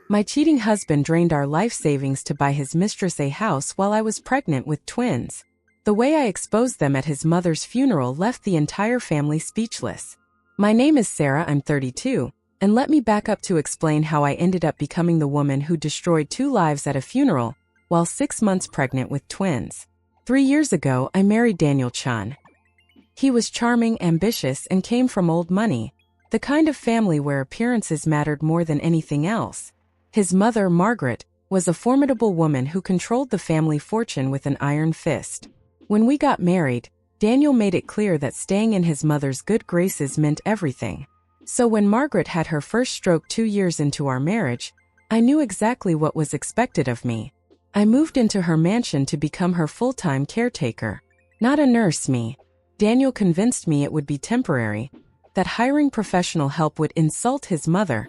My cheating husband drained our life savings to buy his mistress a house while I was pregnant with twins. The way I exposed them at his mother's funeral left the entire family speechless. My name is Sarah, I'm 32, and let me back up to explain how I ended up becoming the woman who destroyed 2 lives at a funeral while 6 months pregnant with twins. 3 years ago, I married Daniel Chun. He was charming, ambitious, and came from old money, the kind of family where appearances mattered more than anything else. His mother, Margaret, was a formidable woman who controlled the family fortune with an iron fist. When we got married, Daniel made it clear that staying in his mother's good graces meant everything. So when Margaret had her first stroke 2 years into our marriage, I knew exactly what was expected of me. I moved into her mansion to become her full-time caretaker. Not a nurse, me. Daniel convinced me it would be temporary, that hiring professional help would insult his mother,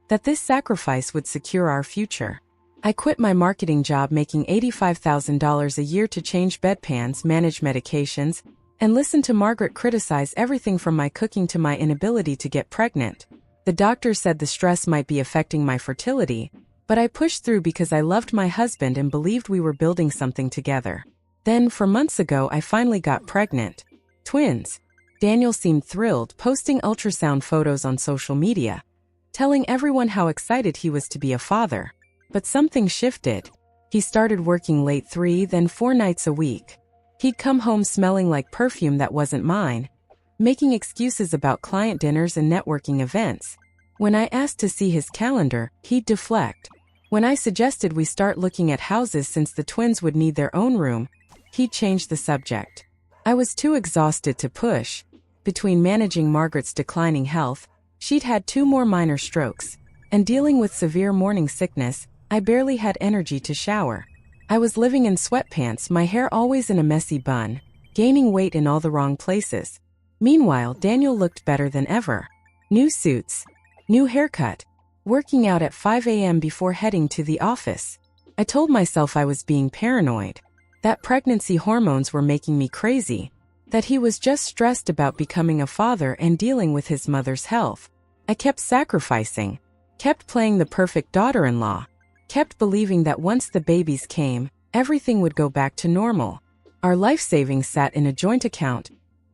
that this sacrifice would secure our future. I quit my marketing job making $85,000 a year to change bedpans, manage medications, and listen to Margaret criticize everything from my cooking to my inability to get pregnant. The doctor said the stress might be affecting my fertility, but I pushed through because I loved my husband and believed we were building something together. Then, 4 months ago, I finally got pregnant. Twins. Daniel seemed thrilled, posting ultrasound photos on social media, telling everyone how excited he was to be a father. But something shifted. He started working late 3, then 4 nights a week. He'd come home smelling like perfume that wasn't mine, making excuses about client dinners and networking events. When I asked to see his calendar, he'd deflect. When I suggested we start looking at houses since the twins would need their own room, he'd change the subject. I was too exhausted to push. Between managing Margaret's declining health, she'd had 2 more minor strokes, and dealing with severe morning sickness, I barely had energy to shower. I was living in sweatpants, my hair always in a messy bun, gaining weight in all the wrong places. Meanwhile, Daniel looked better than ever. New suits, new haircut, working out at 5 a.m. before heading to the office. I told myself I was being paranoid, that pregnancy hormones were making me crazy, that he was just stressed about becoming a father and dealing with his mother's health. I kept sacrificing, kept playing the perfect daughter-in-law, kept believing that once the babies came, everything would go back to normal. Our life savings sat in a joint account,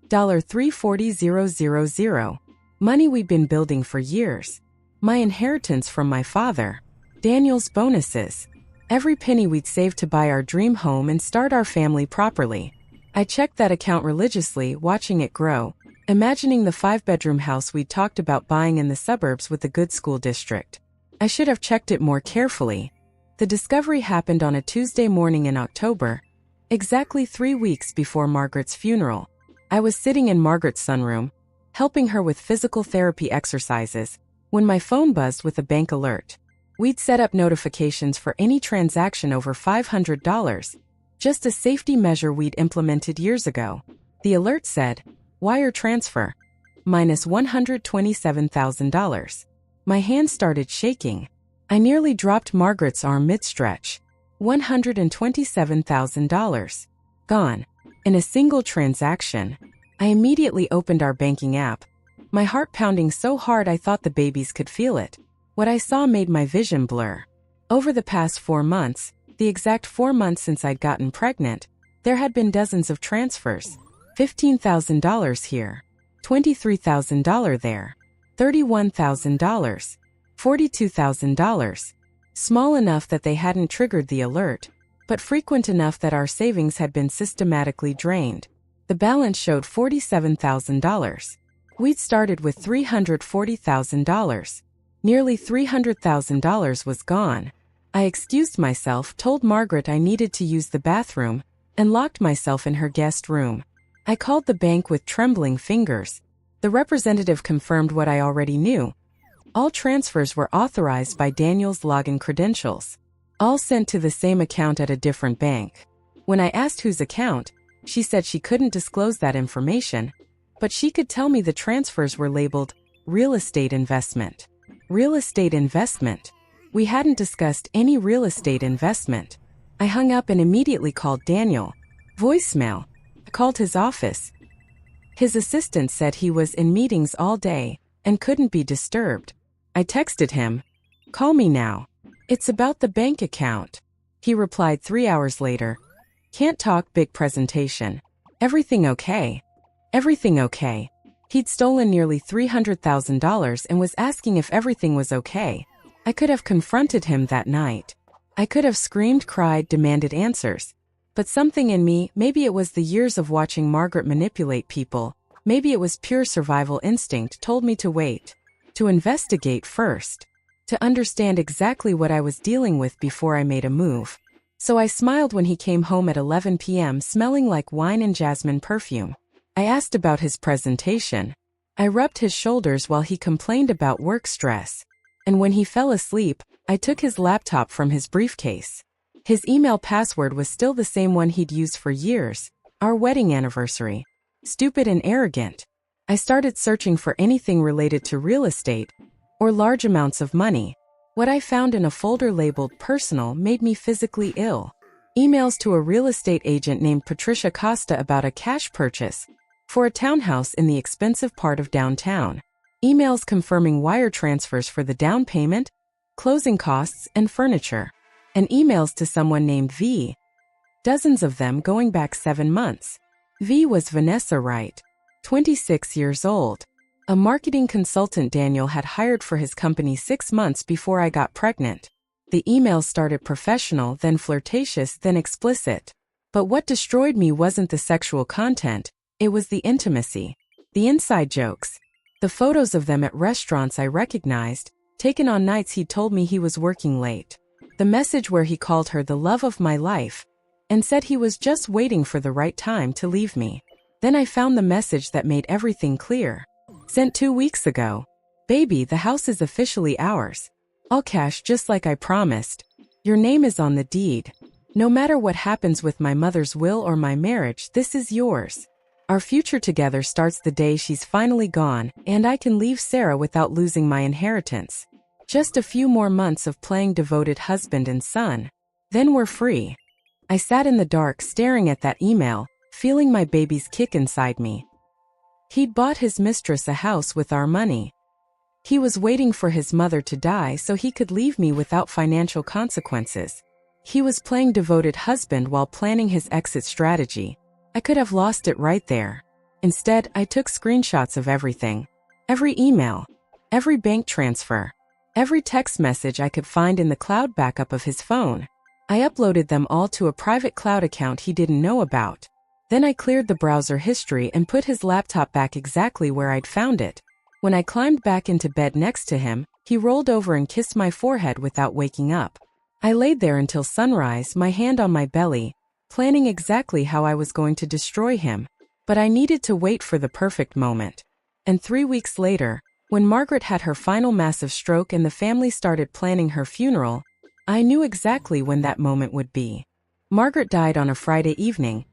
$340,000, money we'd been building for years. My inheritance from my father, Daniel's bonuses, every penny we'd saved to buy our dream home and start our family properly. I checked that account religiously, watching it grow, imagining the 5-bedroom house we'd talked about buying in the suburbs with a good school district. I should have checked it more carefully. The discovery happened on a Tuesday morning in October, exactly 3 weeks before Margaret's funeral. I was sitting in Margaret's sunroom, helping her with physical therapy exercises, when my phone buzzed with a bank alert. We'd set up notifications for any transaction over $500, just a safety measure we'd implemented years ago. The alert said, "Wire transfer, minus $127,000. My hand started shaking. I nearly dropped Margaret's arm mid-stretch. $127,000. Gone. In a single transaction. I immediately opened our banking app, my heart pounding so hard I thought the babies could feel it. What I saw made my vision blur. Over the past 4 months, the exact 4 months since I'd gotten pregnant, there had been dozens of transfers. $15,000 here, $23,000 there, $31,000, $42,000. Small enough that they hadn't triggered the alert, but frequent enough that our savings had been systematically drained. The balance showed $47,000. We'd started with $340,000. Nearly $300,000 was gone. I excused myself, told Margaret I needed to use the bathroom, and locked myself in her guest room. I called the bank with trembling fingers. The representative confirmed what I already knew. All transfers were authorized by Daniel's login credentials, all sent to the same account at a different bank. When I asked whose account, she said she couldn't disclose that information, but she could tell me the transfers were labeled real estate investment. Real estate investment. We hadn't discussed any real estate investment. I hung up and immediately called Daniel. Voicemail. I called his office. His assistant said he was in meetings all day and couldn't be disturbed. I texted him, "Call me now." It's about the bank account. He replied 3 hours later. Can't talk, big presentation. Everything okay? Everything okay. He'd stolen nearly $300,000 and was asking if everything was okay. I could have confronted him that night. I could have screamed, cried, demanded answers. But something in me, maybe it was the years of watching Margaret manipulate people, maybe it was pure survival instinct, told me to wait. To investigate first. To understand exactly what I was dealing with before I made a move. So I smiled when he came home at 11 p.m. smelling like wine and jasmine perfume. I asked about his presentation. I rubbed his shoulders while he complained about work stress. And when he fell asleep, I took his laptop from his briefcase. His email password was still the same one he'd used for years, our wedding anniversary. Stupid and arrogant. I started searching for anything related to real estate or large amounts of money. What I found in a folder labeled personal made me physically ill. Emails to a real estate agent named Patricia Costa about a cash purchase for a townhouse in the expensive part of downtown. Emails confirming wire transfers for the down payment, closing costs, and furniture. And emails to someone named V. Dozens of them going back 7 months. V was Vanessa Wright, 26 years old. A marketing consultant Daniel had hired for his company 6 months before I got pregnant. The emails started professional, then flirtatious, then explicit. But what destroyed me wasn't the sexual content, it was the intimacy. The inside jokes. The photos of them at restaurants I recognized, taken on nights he'd told me he was working late. The message where he called her the love of my life, and said he was just waiting for the right time to leave me. Then I found the message that made everything clear. Sent 2 weeks ago. Baby, the house is officially ours. All cash just like I promised. Your name is on the deed. No matter what happens with my mother's will or my marriage, this is yours. Our future together starts the day she's finally gone, and I can leave Sarah without losing my inheritance. Just a few more months of playing devoted husband and son. Then we're free. I sat in the dark staring at that email, feeling my baby's kick inside me. He'd bought his mistress a house with our money. He was waiting for his mother to die so he could leave me without financial consequences. He was playing devoted husband while planning his exit strategy. I could have lost it right there. Instead, I took screenshots of everything. Every email. Every bank transfer. Every text message I could find in the cloud backup of his phone. I uploaded them all to a private cloud account he didn't know about. Then I cleared the browser history and put his laptop back exactly where I'd found it. When I climbed back into bed next to him, he rolled over and kissed my forehead without waking up. I laid there until sunrise, my hand on my belly, planning exactly how I was going to destroy him. But I needed to wait for the perfect moment. And 3 weeks later, when Margaret had her final massive stroke and the family started planning her funeral, I knew exactly when that moment would be. Margaret died on a Friday evening,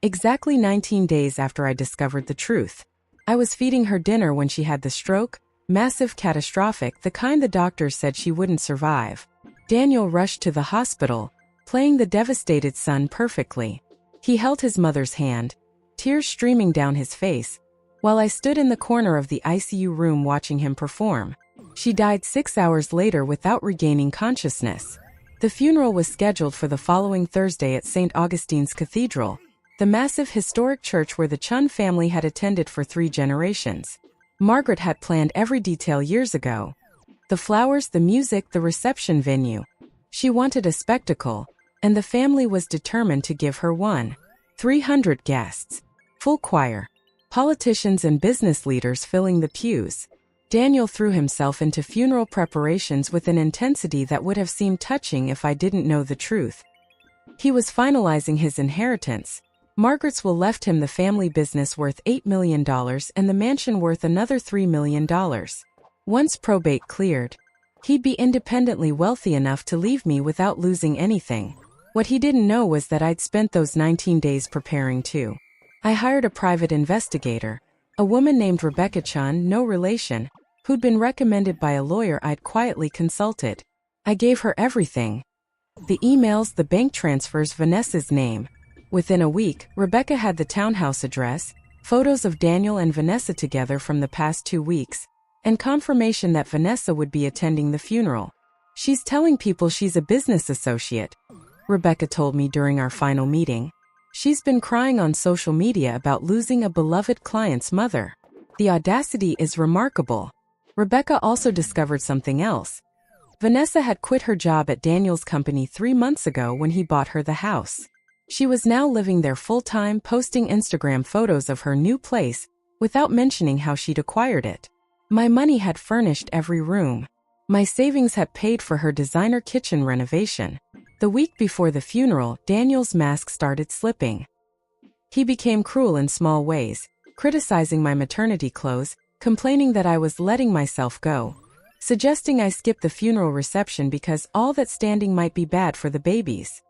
exactly 19 days after I discovered the truth. I was feeding her dinner when she had the stroke, massive, catastrophic, the kind the doctors said she wouldn't survive. Daniel rushed to the hospital, playing the devastated son perfectly. He held his mother's hand, tears streaming down his face, while I stood in the corner of the ICU room watching him perform. She died 6 hours later without regaining consciousness. The funeral was scheduled for the following Thursday at St. Augustine's Cathedral, the massive historic church where the Chun family had attended for 3 generations. Margaret had planned every detail years ago. The flowers, the music, the reception venue. She wanted a spectacle, and the family was determined to give her one. 300 guests. Full choir. Politicians and business leaders filling the pews. Daniel threw himself into funeral preparations with an intensity that would have seemed touching if I didn't know the truth. He was finalizing his inheritance. Margaret's will left him the family business worth $8 million and the mansion worth another $3 million. Once probate cleared, he'd be independently wealthy enough to leave me without losing anything. What he didn't know was that I'd spent those 19 days preparing too. I hired a private investigator, a woman named Rebecca Chun, no relation, who'd been recommended by a lawyer I'd quietly consulted. I gave her everything. The emails, the bank transfers, Vanessa's name. Within a week, Rebecca had the townhouse address, photos of Daniel and Vanessa together from the past 2 weeks, and confirmation that Vanessa would be attending the funeral. She's telling people she's a business associate, Rebecca told me during our final meeting. She's been crying on social media about losing a beloved client's mother. The audacity is remarkable. Rebecca also discovered something else. Vanessa had quit her job at Daniel's company 3 months ago when he bought her the house. She was now living there full-time, posting Instagram photos of her new place, without mentioning how she'd acquired it. My money had furnished every room. My savings had paid for her designer kitchen renovation. The week before the funeral, Daniel's mask started slipping. He became cruel in small ways, criticizing my maternity clothes, complaining that I was letting myself go, suggesting I skip the funeral reception because all that standing might be bad for the babies.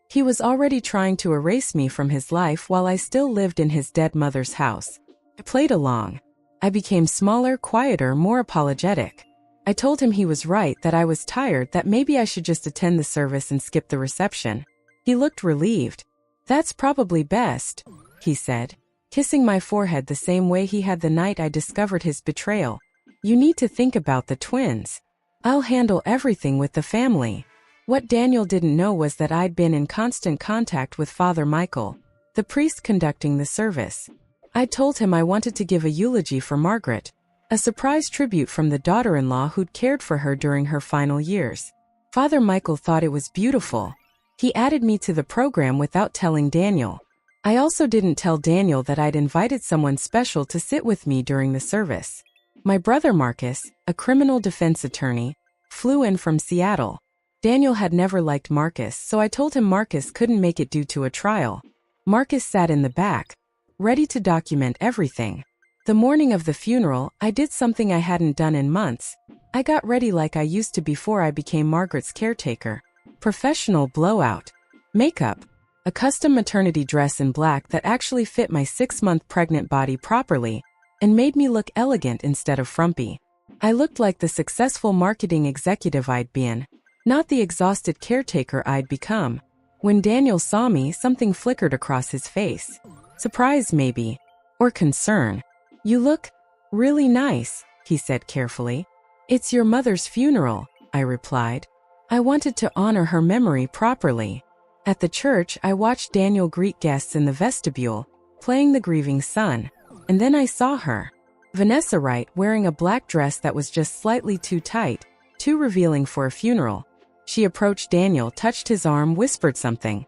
He was already trying to erase me from his life while I still lived in his dead mother's house. I played along. I became smaller, quieter, more apologetic. I told him he was right, that I was tired, that maybe I should just attend the service and skip the reception. He looked relieved. "That's probably best," he said, kissing my forehead the same way he had the night I discovered his betrayal. "You need to think about the twins. I'll handle everything with the family." What Daniel didn't know was that I'd been in constant contact with Father Michael, the priest conducting the service. I told him I wanted to give a eulogy for Margaret, a surprise tribute from the daughter-in-law who'd cared for her during her final years. Father Michael thought it was beautiful. He added me to the program without telling Daniel. I also didn't tell Daniel that I'd invited someone special to sit with me during the service. My brother Marcus, a criminal defense attorney, flew in from Seattle. Daniel had never liked Marcus, so I told him Marcus couldn't make it due to a trial. Marcus sat in the back, ready to document everything. The morning of the funeral, I did something I hadn't done in months. I got ready like I used to before I became Margaret's caretaker. Professional blowout. Makeup. A custom maternity dress in black that actually fit my 6-month pregnant body properly and made me look elegant instead of frumpy. I looked like the successful marketing executive I'd been, not the exhausted caretaker I'd become. When Daniel saw me, something flickered across his face. Surprise maybe. Or concern. "You look really nice," he said carefully. "It's your mother's funeral," I replied. I wanted to honor her memory properly. At the church, I watched Daniel greet guests in the vestibule, playing the grieving son. And then I saw her. Vanessa Wright, wearing a black dress that was just slightly too tight, too revealing for a funeral. She approached Daniel, touched his arm, whispered something.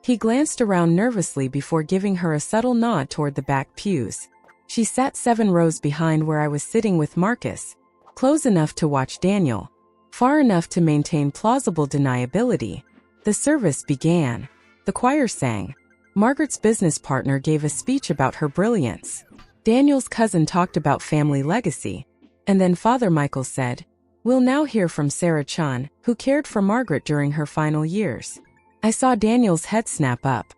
He glanced around nervously before giving her a subtle nod toward the back pews. She sat 7 rows behind where I was sitting with Marcus, close enough to watch Daniel, far enough to maintain plausible deniability. The service began. The choir sang. Margaret's business partner gave a speech about her brilliance. Daniel's cousin talked about family legacy. And then Father Michael said, "We'll now hear from Sarah Chun, who cared for Margaret during her final years." I saw Daniel's head snap up.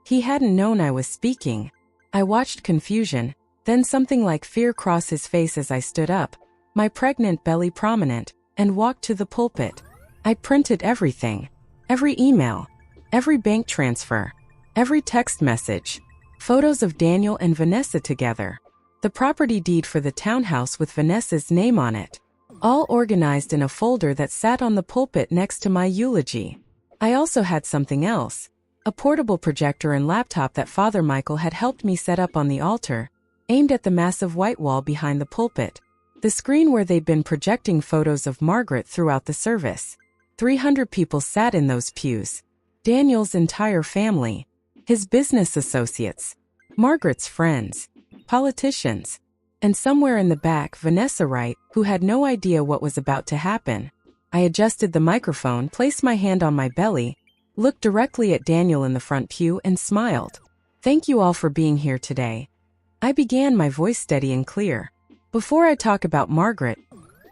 He hadn't known I was speaking. I watched confusion, then something like fear cross his face as I stood up, my pregnant belly prominent, and walked to the pulpit. I printed everything. Every email. Every bank transfer. Every text message. Photos of Daniel and Vanessa together. The property deed for the townhouse with Vanessa's name on it. All organized in a folder that sat on the pulpit next to my eulogy. I also had something else. A portable projector and laptop that Father Michael had helped me set up on the altar, aimed at the massive white wall behind the pulpit. The screen where they'd been projecting photos of Margaret throughout the service. 300 people sat in those pews. Daniel's entire family. His business associates. Margaret's friends. Politicians. And somewhere in the back, Vanessa Wright, who had no idea what was about to happen. I adjusted the microphone, placed my hand on my belly, looked directly at Daniel in the front pew, and smiled. "Thank you all for being here today." I began, my voice steady and clear. "Before I talk about Margaret,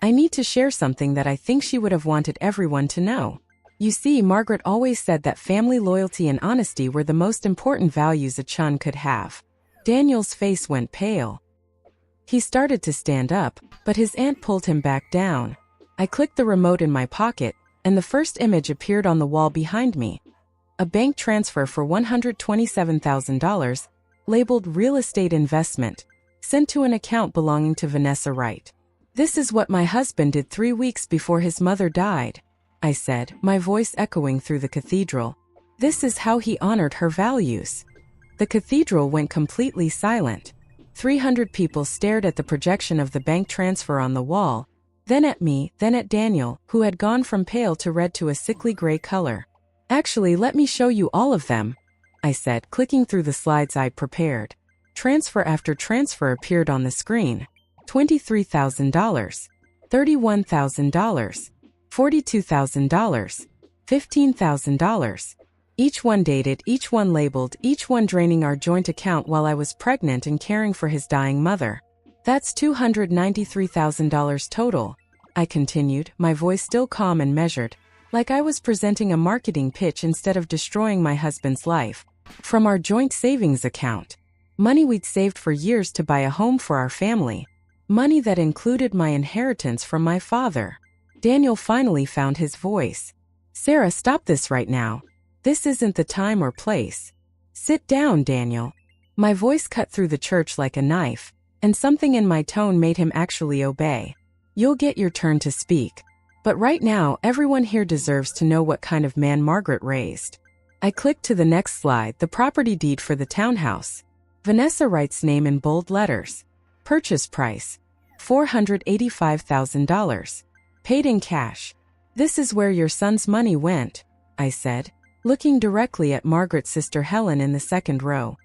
I need to share something that I think she would have wanted everyone to know. You see, Margaret always said that family loyalty and honesty were the most important values a Chun could have." Daniel's face went pale. He started to stand up, but his aunt pulled him back down. I clicked the remote in my pocket, and the first image appeared on the wall behind me. A bank transfer for $127,000, labeled real estate investment, sent to an account belonging to Vanessa Wright. This is what my husband did 3 weeks before his mother died, I said, my voice echoing through the cathedral. This is how he honored her values. The cathedral went completely silent. 300 people stared at the projection of the bank transfer on the wall, then at me, then at Daniel, who had gone from pale to red to a sickly gray color. Actually, let me show you all of them, I said, clicking through the slides I'd prepared. Transfer after transfer appeared on the screen. $23,000, $31,000, $42,000, $15,000. Each one dated, each one labeled, each one draining our joint account while I was pregnant and caring for his dying mother. That's $293,000 total, I continued, my voice still calm and measured, like I was presenting a marketing pitch instead of destroying my husband's life. From our joint savings account. Money we'd saved for years to buy a home for our family. Money that included my inheritance from my father. Daniel finally found his voice. Sarah, stop this right now. This isn't the time or place. Sit down, Daniel. My voice cut through the church like a knife, and something in my tone made him actually obey. You'll get your turn to speak. But right now, everyone here deserves to know what kind of man Margaret raised. I clicked to the next slide, the property deed for the townhouse. Vanessa Wright's name in bold letters. Purchase price, $485,000. Paid in cash. This is where your son's money went, I said, looking directly at Margaret's sister Helen in the second row.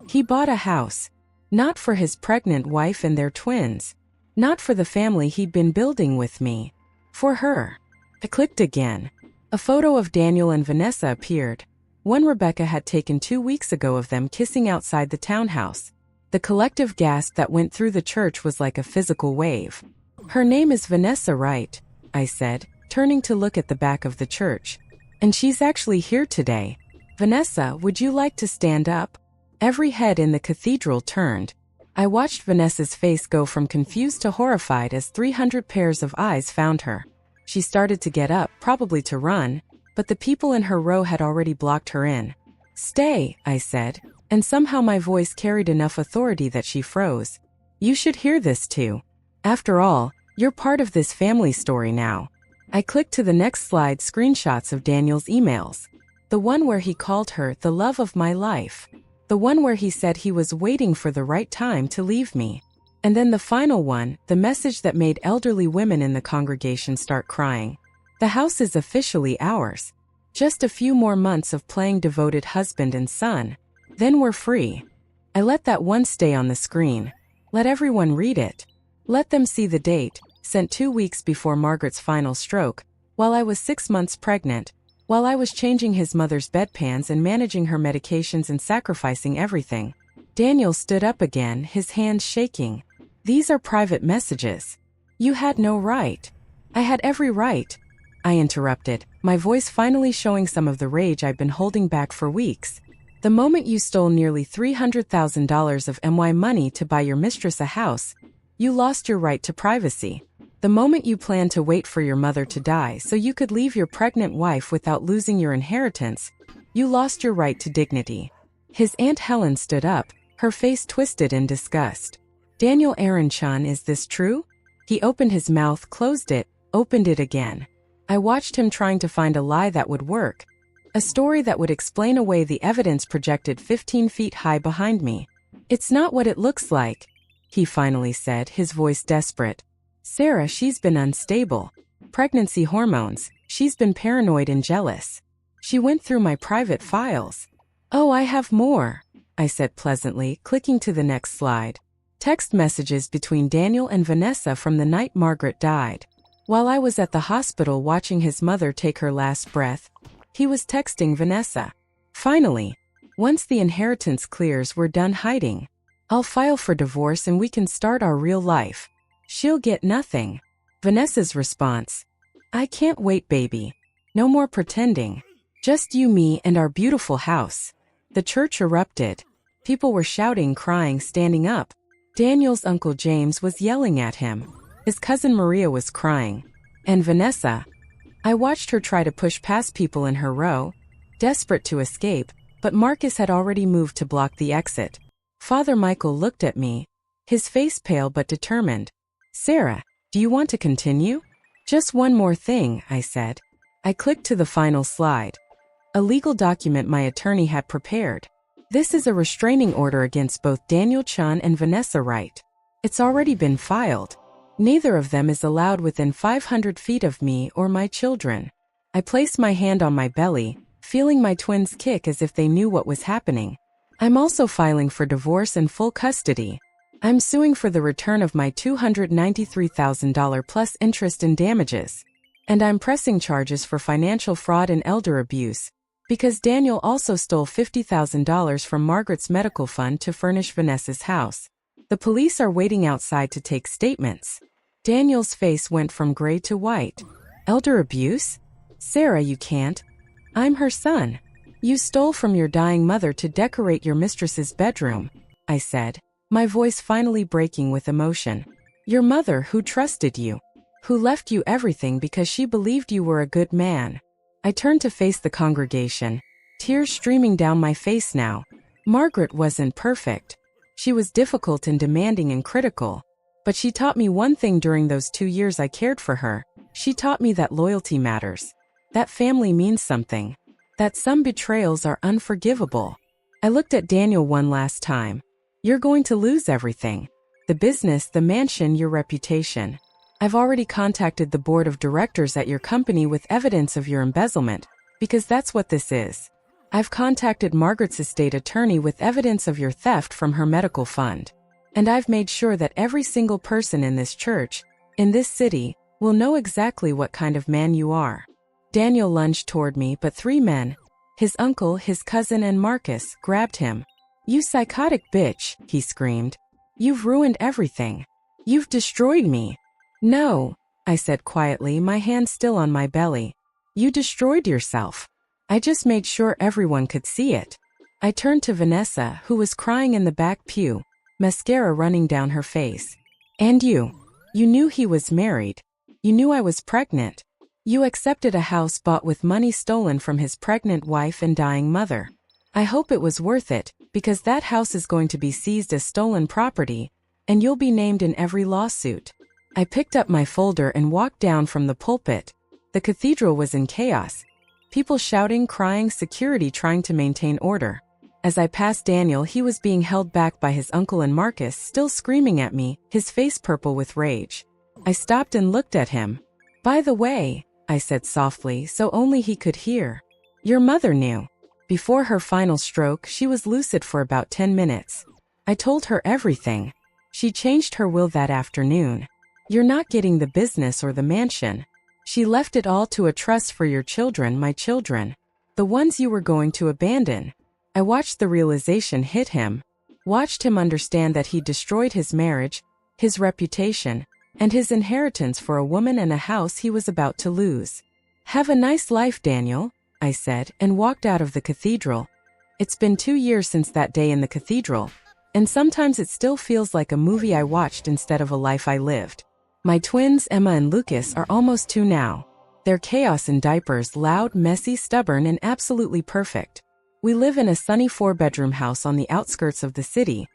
He bought a house. Not for his pregnant wife and their twins. Not for the family he'd been building with me. For her. I clicked again. A photo of Daniel and Vanessa appeared. One Rebecca had taken 2 weeks ago of them kissing outside the townhouse. The collective gasp that went through the church was like a physical wave. Her name is Vanessa Wright, I said, turning to look at the back of the church. And she's actually here today. Vanessa, would you like to stand up? Every head in the cathedral turned. I watched Vanessa's face go from confused to horrified as 300 pairs of eyes found her. She started to get up, probably to run, but the people in her row had already blocked her in. Stay, I said, and somehow my voice carried enough authority that she froze. You should hear this too. After all, you're part of this family story now. I clicked to the next slide, screenshots of Daniel's emails. The one where he called her the love of my life. The one where he said he was waiting for the right time to leave me. And then the final one, the message that made elderly women in the congregation start crying. The house is officially ours. Just a few more months of playing devoted husband and son. Then we're free. I let that one stay on the screen. Let everyone read it. Let them see the date, sent 2 weeks before Margaret's final stroke, while I was 6 months pregnant, while I was changing his mother's bedpans and managing her medications and sacrificing everything. Daniel stood up again, his hands shaking. These are private messages. You had no right. I had every right. I interrupted, my voice finally showing some of the rage I'd been holding back for weeks. The moment you stole nearly $300,000 of my money to buy your mistress a house, you lost your right to privacy. The moment you planned to wait for your mother to die so you could leave your pregnant wife without losing your inheritance, you lost your right to dignity. His Aunt Helen stood up, her face twisted in disgust. Daniel Aaron Chun, is this true? He opened his mouth, closed it, opened it again. I watched him trying to find a lie that would work. A story that would explain away the evidence projected 15 feet high behind me. It's not what it looks like, he finally said, his voice desperate. Sarah, she's been unstable. Pregnancy hormones. She's been paranoid and jealous. She went through my private files. Oh, I have more, I said pleasantly, clicking to the next slide. Text messages between Daniel and Vanessa from the night Margaret died. While I was at the hospital watching his mother take her last breath, he was texting Vanessa. Finally, once the inheritance clears, we're done hiding. I'll file for divorce and we can start our real life. She'll get nothing. Vanessa's response. I can't wait, baby. No more pretending. Just you, me, and our beautiful house. The church erupted. People were shouting, crying, standing up. Daniel's Uncle James was yelling at him. His cousin Maria was crying. And Vanessa. I watched her try to push past people in her row, desperate to escape, but Marcus had already moved to block the exit. Father Michael looked at me, his face pale but determined. Sarah, Do you want to continue? Just one more thing, I said. I clicked to the final slide. A legal document my attorney had prepared. This is a restraining order against both Daniel Chun and Vanessa Wright. It's already been filed. Neither of them is allowed within 500 feet of me or my children. I placed my hand on my belly, feeling my twins kick as if they knew what was happening. I'm also filing for divorce and full custody. I'm suing for the return of my $293,000 plus interest and damages. And I'm pressing charges for financial fraud and elder abuse, because Daniel also stole $50,000 from Margaret's medical fund to furnish Vanessa's house. The police are waiting outside to take statements. Daniel's face went from gray to white. Elder abuse? Sarah, you can't. I'm her son. You stole from your dying mother to decorate your mistress's bedroom, I said, my voice finally breaking with emotion. Your mother who trusted you, who left you everything because she believed you were a good man. I turned to face the congregation, tears streaming down my face now. Margaret wasn't perfect. She was difficult and demanding and critical. But she taught me one thing during those 2 years I cared for her. She taught me that loyalty matters. That family means something. That some betrayals are unforgivable. I looked at Daniel one last time. You're going to lose everything. The business, the mansion, your reputation. I've already contacted the board of directors at your company with evidence of your embezzlement, because that's what this is. I've contacted Margaret's estate attorney with evidence of your theft from her medical fund. And I've made sure that every single person in this church, in this city, will know exactly what kind of man you are. Daniel lunged toward me, but 3 men, his uncle, his cousin, and Marcus, grabbed him. You psychotic bitch, he screamed. You've ruined everything. You've destroyed me. No, I said quietly, my hand still on my belly. You destroyed yourself. I just made sure everyone could see it. I turned to Vanessa, who was crying in the back pew, mascara running down her face. And you knew he was married. You knew I was pregnant. You accepted a house bought with money stolen from his pregnant wife and dying mother. I hope it was worth it, because that house is going to be seized as stolen property, and you'll be named in every lawsuit. I picked up my folder and walked down from the pulpit. The cathedral was in chaos. People shouting, crying, security trying to maintain order. As I passed Daniel, he was being held back by his uncle and Marcus, still screaming at me, his face purple with rage. I stopped and looked at him. By the way, I said softly so only he could hear. Your mother knew. Before her final stroke, she was lucid for about 10 minutes. I told her everything. She changed her will that afternoon. You're not getting the business or the mansion. She left it all to a trust for your children, my children. The ones you were going to abandon. I watched the realization hit him. Watched him understand that he destroyed his marriage, his reputation, and his inheritance for a woman and a house he was about to lose. Have a nice life, Daniel, I said, and walked out of the cathedral. It's been 2 years since that day in the cathedral, and sometimes it still feels like a movie I watched instead of a life I lived. My twins, Emma and Lucas, are almost 2 now. They're chaos in diapers, loud, messy, stubborn, and absolutely perfect. We live in a sunny 4-bedroom house on the outskirts of the city,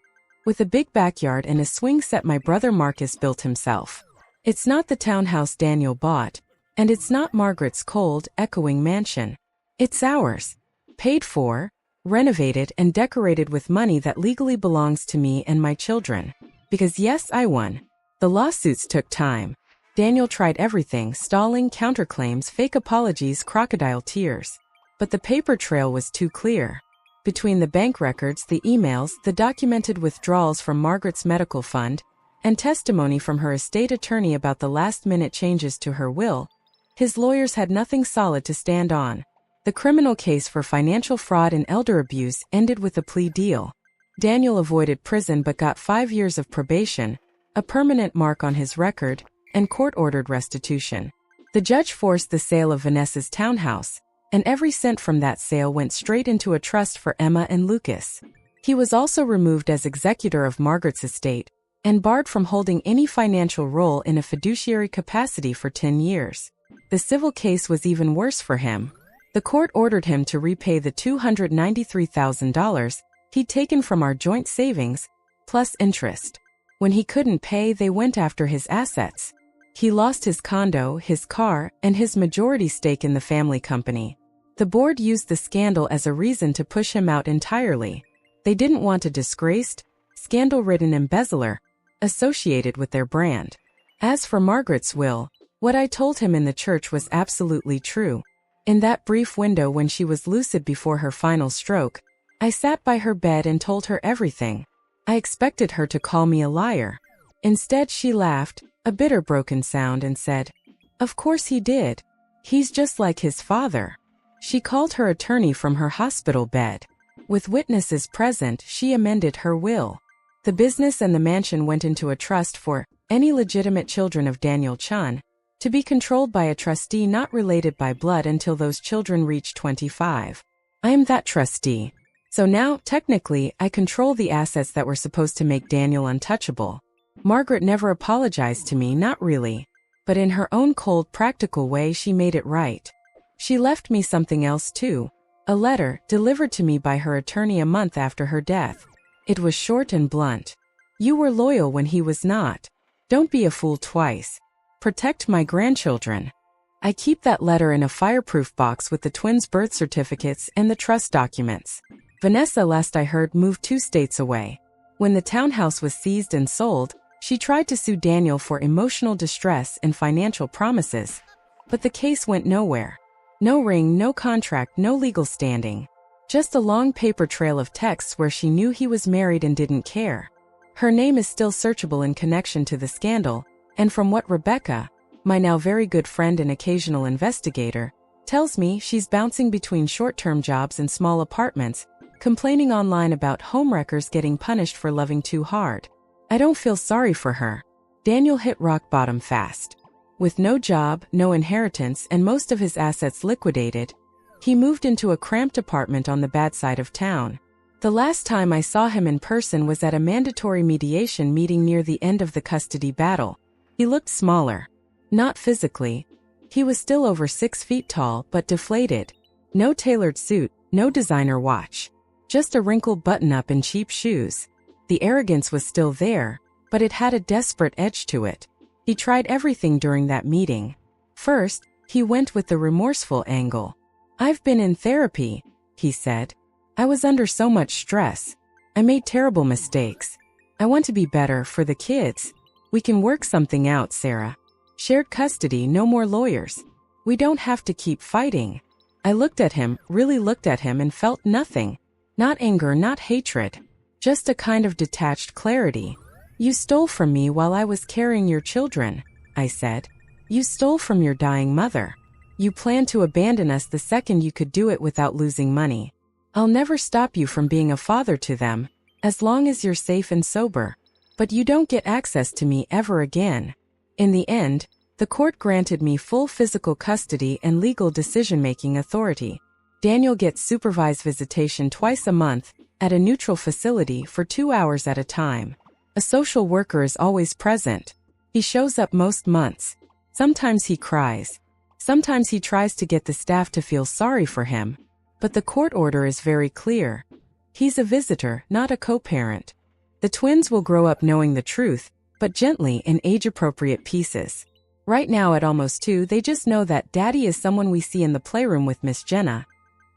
with a big backyard and a swing set my brother Marcus built himself. It's not the townhouse Daniel bought, and it's not Margaret's cold, echoing mansion. It's ours. Paid for, renovated, and decorated with money that legally belongs to me and my children. Because yes, I won. The lawsuits took time. Daniel tried everything, stalling, counterclaims, fake apologies, crocodile tears. But the paper trail was too clear. Between the bank records, the emails, the documented withdrawals from Margaret's medical fund, and testimony from her estate attorney about the last-minute changes to her will, his lawyers had nothing solid to stand on. The criminal case for financial fraud and elder abuse ended with a plea deal. Daniel avoided prison but got 5 years of probation, a permanent mark on his record, and court-ordered restitution. The judge forced the sale of Vanessa's townhouse, and every cent from that sale went straight into a trust for Emma and Lucas. He was also removed as executor of Margaret's estate, and barred from holding any financial role in a fiduciary capacity for 10 years. The civil case was even worse for him. The court ordered him to repay the $293,000 he'd taken from our joint savings, plus interest. When he couldn't pay, they went after his assets. He lost his condo, his car, and his majority stake in the family company. The board used the scandal as a reason to push him out entirely. They didn't want a disgraced, scandal-ridden embezzler associated with their brand. As for Margaret's will, what I told him in the church was absolutely true. In that brief window when she was lucid before her final stroke, I sat by her bed and told her everything. I expected her to call me a liar. Instead, she laughed, a bitter broken sound, and said, "Of course he did. He's just like his father." She called her attorney from her hospital bed. With witnesses present, she amended her will. The business and the mansion went into a trust for any legitimate children of Daniel Chun, to be controlled by a trustee not related by blood until those children reach 25. I am that trustee. So now, technically, I control the assets that were supposed to make Daniel untouchable. Margaret never apologized to me, not really. But in her own cold, practical way, she made it right. She left me something else too. A letter, delivered to me by her attorney a month after her death. It was short and blunt. "You were loyal when he was not. Don't be a fool twice. Protect my grandchildren." I keep that letter in a fireproof box with the twins' birth certificates and the trust documents. Vanessa, last I heard, moved 2 states away. When the townhouse was seized and sold, she tried to sue Daniel for emotional distress and financial promises. But the case went nowhere. No ring, no contract, no legal standing. Just a long paper trail of texts where she knew he was married and didn't care. Her name is still searchable in connection to the scandal, and from what Rebecca, my now very good friend and occasional investigator, tells me, she's bouncing between short-term jobs and small apartments, complaining online about homewreckers getting punished for loving too hard. I don't feel sorry for her. Daniel hit rock bottom fast. With no job, no inheritance, and most of his assets liquidated, he moved into a cramped apartment on the bad side of town. The last time I saw him in person was at a mandatory mediation meeting near the end of the custody battle. He looked smaller. Not physically. He was still over 6 feet tall, but deflated. No tailored suit, no designer watch. Just a wrinkled button-up and cheap shoes. The arrogance was still there, but it had a desperate edge to it. He tried everything during that meeting. First, he went with the remorseful angle. "I've been in therapy," he said. "I was under so much stress. I made terrible mistakes. I want to be better for the kids. We can work something out, Sarah. Shared custody, no more lawyers. We don't have to keep fighting." I looked at him, really looked at him, and felt nothing. Not anger, not hatred. Just a kind of detached clarity. "You stole from me while I was carrying your children," I said. "You stole from your dying mother. You planned to abandon us the second you could do it without losing money. I'll never stop you from being a father to them, as long as you're safe and sober. But you don't get access to me ever again." In the end, the court granted me full physical custody and legal decision-making authority. Daniel gets supervised visitation twice a month, at a neutral facility for 2 hours at a time. A social worker is always present. He shows up most months. Sometimes he cries. Sometimes he tries to get the staff to feel sorry for him. But the court order is very clear. He's a visitor, not a co-parent. The twins will grow up knowing the truth, but gently in age-appropriate pieces. Right now at almost 2, they just know that Daddy is someone we see in the playroom with Miss Jenna,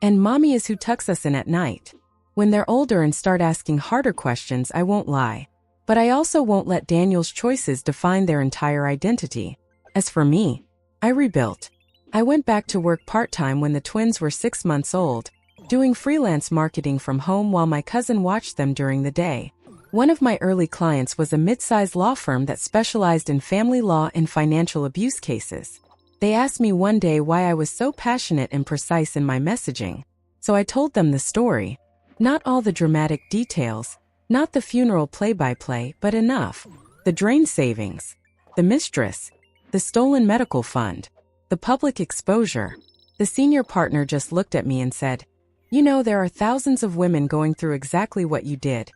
and Mommy is who tucks us in at night. When they're older and start asking harder questions, I won't lie. But I also won't let Daniel's choices define their entire identity. As for me, I rebuilt. I went back to work part-time when the twins were 6 months old, doing freelance marketing from home while my cousin watched them during the day. One of my early clients was a mid-sized law firm that specialized in family law and financial abuse cases. They asked me one day why I was so passionate and precise in my messaging. So I told them the story. Not all the dramatic details, not the funeral play-by-play, but enough. The drain savings, the mistress, the stolen medical fund, the public exposure. The senior partner just looked at me and said, "You know, there are thousands of women going through exactly what you did.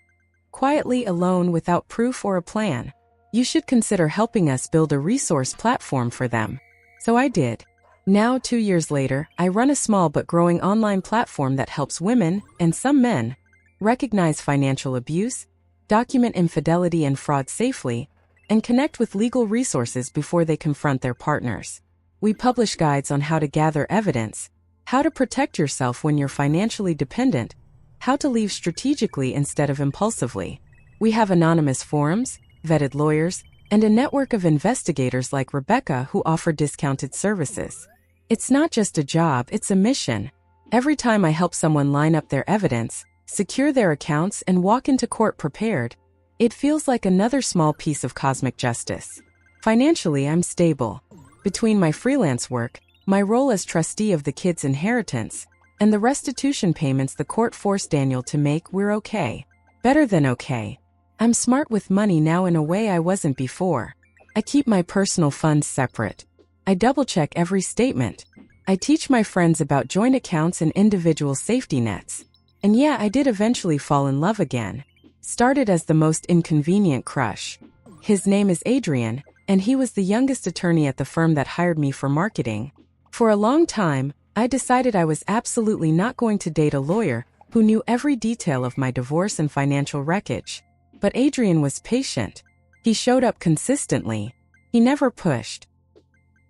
Quietly, alone, without proof or a plan. You should consider helping us build a resource platform for them." So I did. Now, 2 years later, I run a small but growing online platform that helps women, and some men, recognize financial abuse, document infidelity and fraud safely, and connect with legal resources before they confront their partners. We publish guides on how to gather evidence, how to protect yourself when you're financially dependent, how to leave strategically instead of impulsively. We have anonymous forums, vetted lawyers, and a network of investigators like Rebecca who offer discounted services. It's not just a job, it's a mission. Every time I help someone line up their evidence, secure their accounts, and walk into court prepared, it feels like another small piece of cosmic justice. Financially, I'm stable. Between my freelance work, my role as trustee of the kids' inheritance, and the restitution payments the court forced Daniel to make, we're okay. Better than okay. I'm smart with money now in a way I wasn't before. I keep my personal funds separate. I double-check every statement. I teach my friends about joint accounts and individual safety nets. And yeah, I did eventually fall in love again. Started as the most inconvenient crush. His name is Adrian, and he was the youngest attorney at the firm that hired me for marketing. For a long time, I decided I was absolutely not going to date a lawyer who knew every detail of my divorce and financial wreckage. But Adrian was patient. He showed up consistently. He never pushed.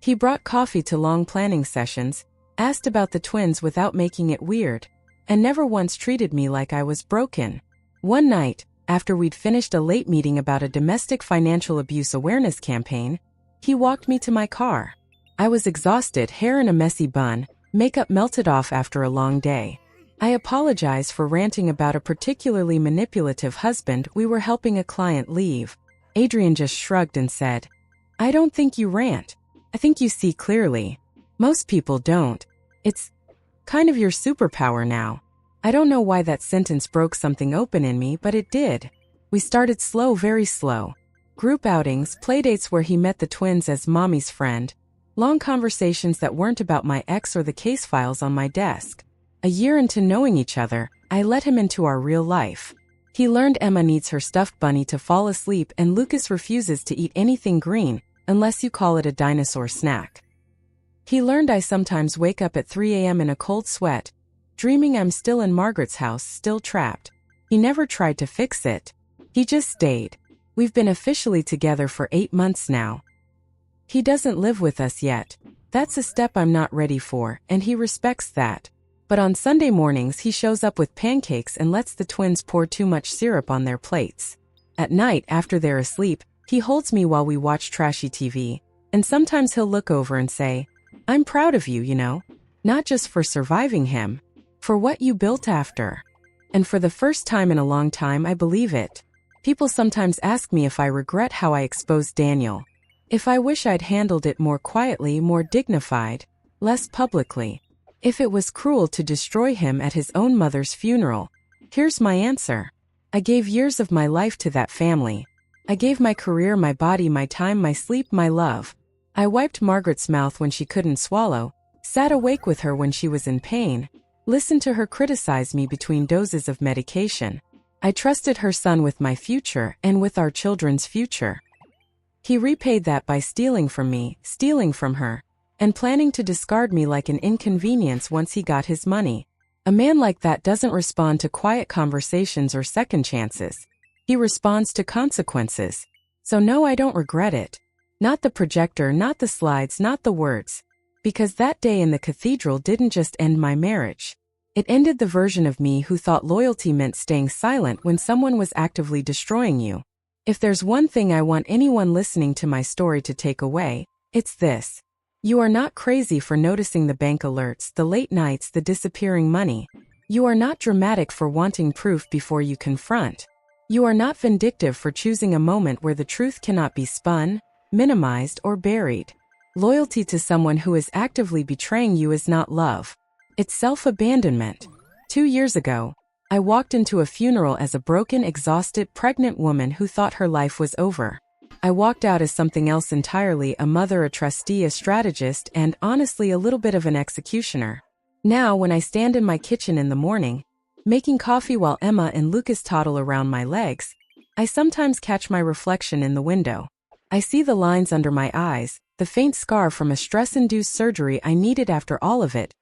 He brought coffee to long planning sessions, asked about the twins without making it weird, and never once treated me like I was broken. One night, after we'd finished a late meeting about a domestic financial abuse awareness campaign, he walked me to my car. I was exhausted, hair in a messy bun, makeup melted off after a long day. I apologized for ranting about a particularly manipulative husband we were helping a client leave. Adrian just shrugged and said, "I don't think you rant. I think you see clearly. Most people don't. It's kind of your superpower now." I don't know why that sentence broke something open in me, but it did. We started slow, very slow. Group outings, playdates where he met the twins as mommy's friend, long conversations that weren't about my ex or the case files on my desk. A year into knowing each other, I let him into our real life. He learned Emma needs her stuffed bunny to fall asleep and Lucas refuses to eat anything green unless you call it a dinosaur snack. He learned I sometimes wake up at 3 a.m. in a cold sweat, dreaming I'm still in Margaret's house, still trapped. He never tried to fix it. He just stayed. We've been officially together for 8 months now. He doesn't live with us yet. That's a step I'm not ready for, and he respects that. But on Sunday mornings he shows up with pancakes and lets the twins pour too much syrup on their plates. At night, after they're asleep, he holds me while we watch trashy TV, and sometimes he'll look over and say, "I'm proud of you, you know. Not just for surviving him, for what you built after." And for the first time in a long time I believe it. People sometimes ask me if I regret how I exposed Daniel. If I wish I'd handled it more quietly, more dignified, less publicly. If it was cruel to destroy him at his own mother's funeral. Here's my answer. I gave years of my life to that family. I gave my career, my body, my time, my sleep, my love. I wiped Margaret's mouth when she couldn't swallow, sat awake with her when she was in pain, listened to her criticize me between doses of medication. I trusted her son with my future and with our children's future. He repaid that by stealing from me, stealing from her, and planning to discard me like an inconvenience once he got his money. A man like that doesn't respond to quiet conversations or second chances. He responds to consequences. So no, I don't regret it. Not the projector, not the slides, not the words. Because that day in the cathedral didn't just end my marriage. It ended the version of me who thought loyalty meant staying silent when someone was actively destroying you. If there's one thing I want anyone listening to my story to take away, it's this. You are not crazy for noticing the bank alerts, the late nights, the disappearing money. You are not dramatic for wanting proof before you confront. You are not vindictive for choosing a moment where the truth cannot be spun, minimized, or buried. Loyalty to someone who is actively betraying you is not love. It's self-abandonment. 2 years ago, I walked into a funeral as a broken, exhausted, pregnant woman who thought her life was over. I walked out as something else entirely, a mother, a trustee, a strategist, and honestly a little bit of an executioner. Now, when I stand in my kitchen in the morning, making coffee while Emma and Lucas toddle around my legs, I sometimes catch my reflection in the window. I see the lines under my eyes, the faint scar from a stress-induced surgery I needed after all of it,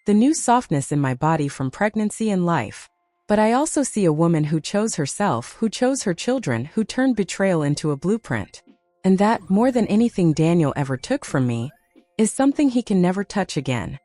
the new softness in my body from pregnancy and life. But I also see a woman who chose herself, who chose her children, who turned betrayal into a blueprint. And that, more than anything Daniel ever took from me, is something he can never touch again.